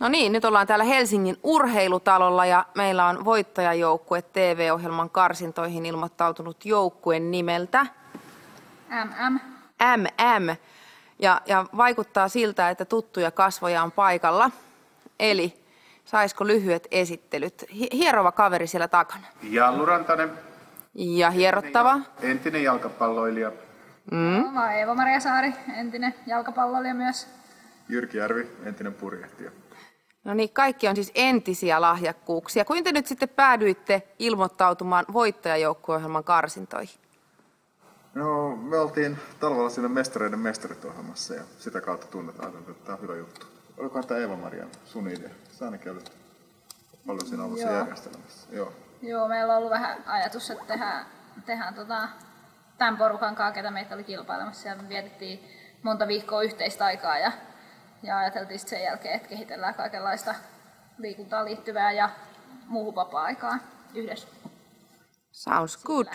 No niin, nyt ollaan täällä Helsingin urheilutalolla ja meillä on voittajajoukkue TV-ohjelman karsintoihin ilmoittautunut joukkueen nimeltä MM. MM. Ja vaikuttaa siltä, että tuttuja kasvoja on paikalla. Eli saisiko lyhyet esittelyt? Hierova kaveri siellä takana. Jallu Rantanen. Ja hierottava. Entinen jalkapalloilija. Eeva-Maria Saari, entinen jalkapalloilija myös. Jyrki Järvi, entinen purjehtija. No niin, kaikki on siis entisiä lahjakkuuksia. Kuinka te nyt sitten päädyitte ilmoittautumaan voittajajoukkueohjelman karsintoihin? No, me oltiin talvella siinä Mestareiden mestarit -ohjelmassa ja sitä kautta tunnetaan, että tämä on hyvä juttu. Olikohan tämä Eeva-Maria sun idea? Sä ainakin olet paljon siinä alussa järjestelmässä. Joo, meillä on ollut vähän ajatus, että tehdään tämän porukan kanssa, ketä meitä oli kilpailemassa. Ja me vietettiin monta viikkoa yhteistä aikaa ja ajateltiin sen jälkeen, että kehitellään kaikenlaista liikuntaan liittyvää ja muuhun vapaa-aikaa yhdessä. Sounds good.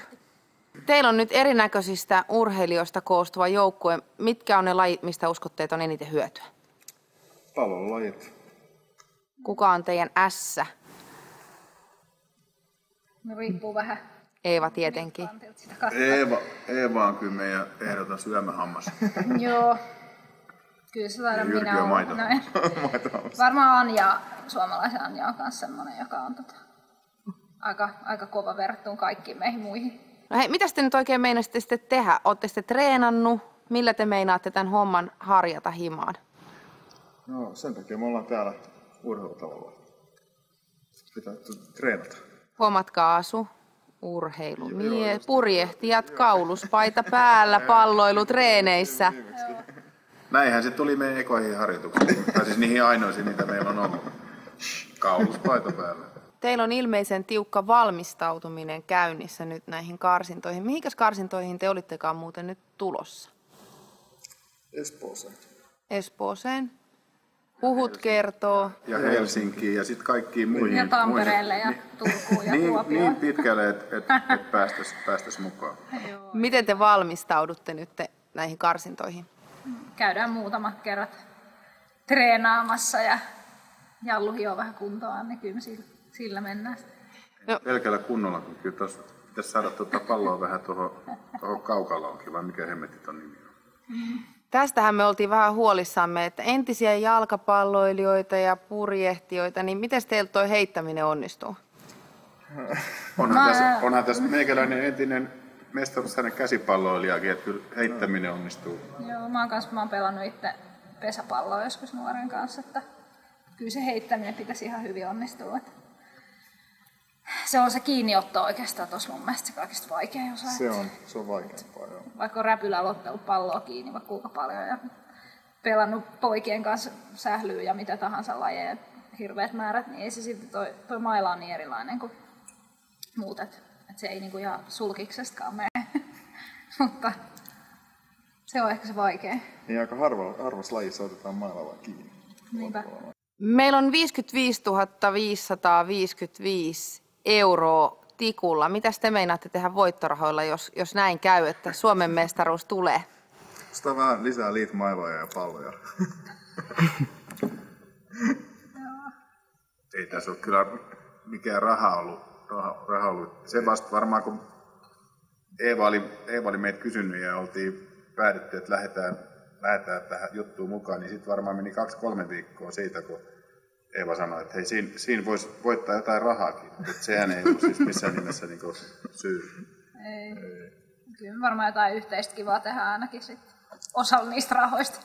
Teillä on nyt erinäköisistä urheilijoista koostuva joukkue. Mitkä on ne lajit, mistä uskotte, että on eniten hyötyä? Pallolajit. Kuka on teidän ässä? No riippuu vähän. Eeva tietenkin. Eeva on kyllä meidän ehdoton syömähammas. Joo. Kyllä se taida Jyrki minä on olen. Varmaan Anja, suomalaisen Anja on myös semmoinen, joka on aika kova verrattuna kaikkiin meihin muihin. No hei, mitä te nyt oikein meinasitte sitten tehdä? Olette sitten treenannut? Millä te meinaatte tämän homman harjata himaan? No sen takia me ollaan täällä urheilutalolla. Pitää treenata. Huomatkaa asu. Purjehtijat, kauluspaita päällä, palloilu treeneissä. Näinhän se tuli meidän ekoihin harjoituksiin. Tai siis niihin ainoisiin, mitä meillä on ollut. Kauluspaita päällä. Teillä on ilmeisen tiukka valmistautuminen käynnissä nyt näihin karsintoihin. Mihinkäs karsintoihin te olittekaan muuten nyt tulossa? Espooseen. Espooseen. Huhut kertoo. Ja Helsinkiin ja sitten kaikkiin muihin. Ja Tampereelle ja Turkuun ja Kuopioon. Niin pitkälle, että päästäisiin mukaan. Miten te valmistaudutte nyt näihin karsintoihin? Käydään muutamat kerrat treenaamassa ja Jallu hioo vähän kuntoa, niin kyllä me sillä mennään. No. Pelkällä kunnolla, kun kyllä tuossa pitäisi saada palloa vähän tuohon kaukaloonkin, vai mikä hemmetit on nimi on. Tästähän me oltiin vähän huolissamme, että entisiä jalkapalloilijoita ja purjehtijoita, niin miten teiltä toi heittäminen onnistuu? Onhan tässä meikäläinen entinen mestaruustainen käsipalloilijakin, että kyllä heittäminen onnistuu. Joo, mä oon pelannut itse pesäpalloa joskus nuoren kanssa, että kyllä se heittäminen pitäisi ihan hyvin onnistua. Se on se kiinniotto oikeastaan tuossa mun mielestä se kaikista vaikein osa. Se on vaikeampaa, joo. Vaikka on räpyllä aloittanut palloa kiinni vaikka kuinka paljon ja pelannut poikien kanssa sählyä ja mitä tahansa lajeja, hirveät määrät, niin ei se silti toi maila on niin erilainen kuin muut, että se ei niinku ihan sulkiksestakaan mene, mutta se on ehkä se vaikea. Niin aika harvassa lajissa otetaan mailla vaan kiinni. Niinpä. Meillä on 55 555 € tikulla. Mitäs te meinaatte tehdä voittorahoilla, jos näin käy, että Suomen mestaruus tulee? Sitä vähän lisää liitmailoja ja palloja. Ei tässä ole kyllä mikään raha ollut. Se vasta varmaan, kun Eeva oli meitä kysynyt ja oltiin päädytty, että lähdetään tähän juttuun mukaan, niin sitten varmaan meni 2-3 viikkoa siitä, kun Eeva sanoi, että hei, siinä voisi voittaa jotain rahaakin. Että sehän ei ole siis missään nimessä niinku syy. Ei. Kyllä varmaan jotain yhteistä kivaa tehdään ainakin sit osalla niistä rahoista,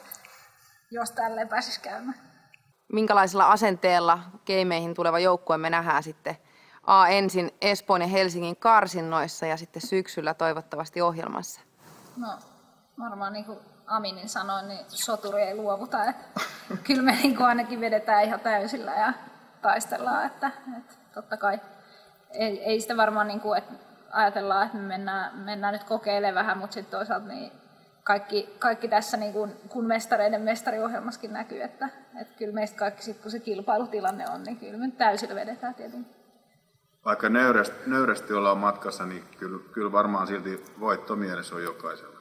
jos tälleen pääsisi käymään. Minkälaisella asenteella keimeihin tuleva joukkue me nähdään sitten ensin Espoon ja Helsingin karsinnoissa ja sitten syksyllä toivottavasti ohjelmassa? No varmaan niin kuin Aminin sanoi, niin soturi ei luovuta. Että kyllä me niin kuin ainakin vedetään ihan täysillä ja taistellaan. Että totta kai ei sitä varmaan niin kuin, että ajatellaan, että me mennään nyt kokeilemaan vähän, mutta sitten toisaalta niin kaikki tässä niin kuin, kun mestareiden mestariohjelmassakin näkyy, että kyllä meistä kaikki sit, kun se kilpailutilanne on, niin kyllä me täysillä vedetään tietenkin. Vaikka nöyrästi ollaan matkassa, niin kyllä varmaan silti voittomielessä on jokaisella.